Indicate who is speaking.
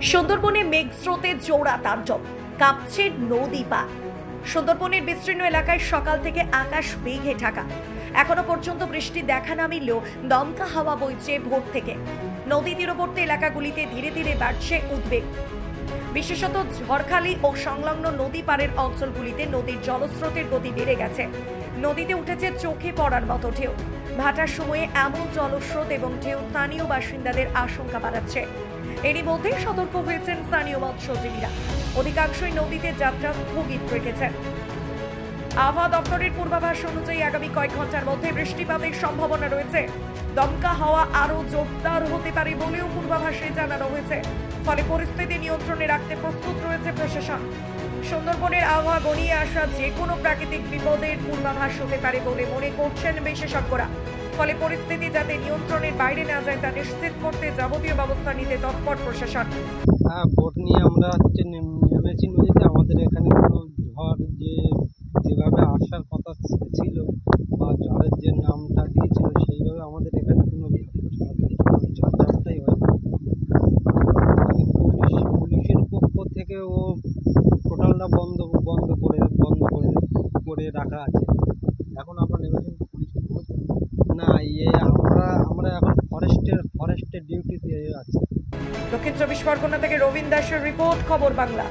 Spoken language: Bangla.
Speaker 1: সুন্দরবনে মেঘস্রোতে জোড়া তাণ্ডব, কাঁপছে নদী পার। সুন্দরবনের বিস্তীর্ণ এলাকায় সকাল থেকে আকাশ মেঘে ঢাকা। এখনো পর্যন্ত বৃষ্টি দেখা না মিললেও দমকা হাওয়া বইছে ভোর থেকে। নদী তীরবর্তী এলাকাগুলিতে ধীরে ধীরে বাড়ছে উদ্বেগ। বিশেষত ঝড়খালি ও সংলগ্ন নদী পাড়ের অঞ্চলগুলিতে নদীর জলস্রোতের গতি বেড়ে গেছে। নদীতে উঠেছে চোখে পড়ার মতো ঢেউ। ভাটার সময়ে এমন জলস্রোত এবং ঢেউ স্থানীয় বাসিন্দাদের আশঙ্কা বাড়াচ্ছে। এরই মধ্যে সতর্ক হয়েছেন স্থানীয় মৎস্যজীবীরা। অধিকাংশই নদীতে যাত্রা স্থগিত রেখেছেন। আবহাওয়া দপ্তরের পূর্বাভাস অনুযায়ী আগামী কয়েক ঘন্টার মধ্যে বৃষ্টিপাতের সম্ভাবনা রয়েছে। দমকা হাওয়া আরো জোরদার হতে পারে বলেও পূর্বাভাসে জানানো হয়েছে। ফলে পরিস্থিতি নিয়ন্ত্রণে রাখতে প্রস্তুত রয়েছে প্রশাসন। সুন্দরবনের আবহাওয়া গনিয়ে আসা যে কোনো প্রাকৃতিক বিপদের পূর্বাভাস হতে পারে বলে মনে করছেন বিশেষজ্ঞরা। ফলে পরিস্থিতি যাতে নিয়ন্ত্রণের বাইরে না যায় তা নিশ্চিত করতে যাবতীয় ব্যবস্থা নিতে তৎপর প্রশাসন।
Speaker 2: বোট নিয়ে আমরা নেমেছি নদীতে। আমাদের এখানে কোনো ঝড় যেভাবে আসার কথা ছিল বা ঝড়ের যে নামটা দিয়েছিল সেইভাবে আমাদের এখানে কোনো ঝড়ঝাপটাই হয়নি। পুলিশের পক্ষ থেকে টোটালটা বন্ধ করে রাখা আছে।
Speaker 3: এখন আমরা নেমেছেন, পুলিশ
Speaker 2: না, আমরা এখন ফরেস্টের ডিউটিতে আছি।
Speaker 1: দক্ষিণ চব্বিশ পরগনা থেকে রবীন দাসের রিপোর্ট, খবর বাংলা।